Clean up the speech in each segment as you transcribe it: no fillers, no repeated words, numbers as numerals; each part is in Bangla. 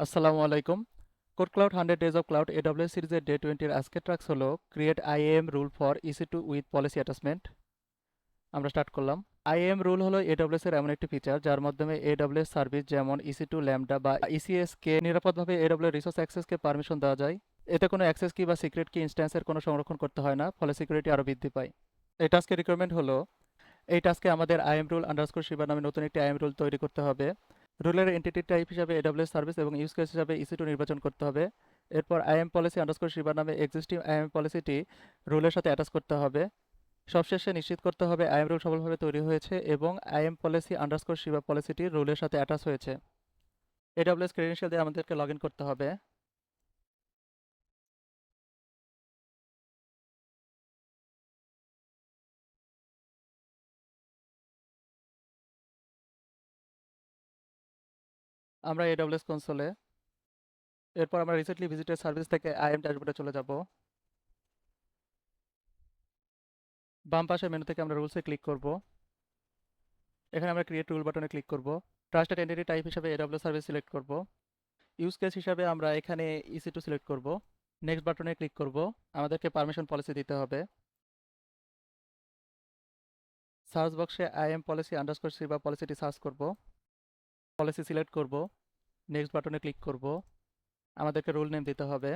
আসসালামু আলাইকুম। Code cloud 100 days of cloud AWS সিরিজের ডে 20 এর আজকের ট্র্যাক্স হলো create IAM role for EC2 with policy attachment. আমরা স্টার্ট করলাম। আইএএম রুল হলো এডব্লিউএস এর এমন একটি ফিচার যার মাধ্যমে এডব্লিউএস সার্ভিস যেমন ইসি2 ল্যাম্বডা বা ইসিএস কে নিরাপদভাবে এডব্লিউএস রিসোর্স অ্যাক্সেসকে পারমিশন দেওয়া যায়। এতে কোনো অ্যাক্সেস কি বা সিক্রেট কি ইনস্ট্যান্সের কোনো সংরক্ষণ করতে হয় না, ফলে সিকিউরিটি আরও বৃদ্ধি পায়। এই টাস্কের রিকোয়ারমেন্ট হলো এই টাস্কে আমাদের আইএম রুল আন্ডারস্কোর শিবা নামে নতুন একটি আইএম রুল তৈরি করতে হবে। রুলের এন্টিটি টাইপ হিসাবে এডব্লিউএস সার্ভিস এবং ইউজ কেস হিসাবে ইসি2 নির্বাচন করতে হবে। এরপর আইএম পলিসি আন্ডারস্কোর শিবা নামে এক্সিস্টিং আইএম পলিসিটি রুলের সাথে অ্যাটাচ করতে হবে। সবশেষে নিশ্চিত করতে হবে আইএম রুল সফলভাবে তৈরি হয়েছে এবং আইএম পলিসি আন্ডারস্কোর শিবা পলিসিটি রুলের সাথে অ্যাটাচ হয়েছে। এডব্লিউএস ক্রেডেনশিয়াল দিয়ে আমাদেরকে লগ ইন করতে হবে। আমরা এডব্লিউএস কনসোলে, এরপর আমরা রিসেন্টলি ভিজিটেড সার্ভিস থেকে আইএম ড্যাশবোর্ডে চলে যাব। বাম পাশের মেনু থেকে আমরা রুলসে ক্লিক করব। এখানে আমরা ক্রিয়েট রুল বাটনে ক্লিক করব। ট্রাস্টেড এন্টিটি টাইপ হিসাবে এডব্লিউএস সার্ভিস সিলেক্ট করব। ইউজ কেস হিসাবে আমরা এখানে ইসি2 সিলেক্ট করব। নেক্সট বাটনে ক্লিক করব। আমাদেরকে পারমিশন পলিসি দিতে হবে। সার্চ বক্সে আইএম পলিসি আন্ডারস্কোর সি বা পলিসিটি সার্চ করব। পলিসি সিলেক্ট করব। নেক্সট বাটনে ক্লিক করব। আমাদেরকে রুল নেম দিতে হবে।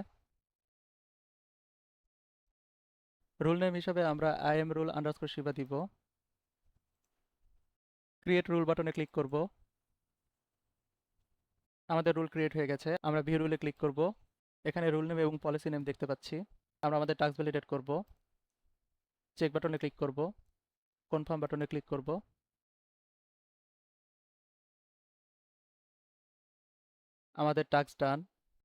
রুল নেম হিসাবে আমরা আইএম রুল আন্ডারস্কোর শিবা দিব। ক্রিয়েট রুল বাটনে ক্লিক করব। আমাদের রুল ক্রিয়েট হয়ে গেছে। আমরা ভিউ রুলে ক্লিক করব। এখানে রুল নেম এবং পলিসি নেম দেখতে পাচ্ছি। আমরা আমাদের টাস্ক ভ্যালিডেট করব। চেক বাটনে ক্লিক করব। কনফার্ম বাটনে ক্লিক করব। আমাদের টাস্ক ডান।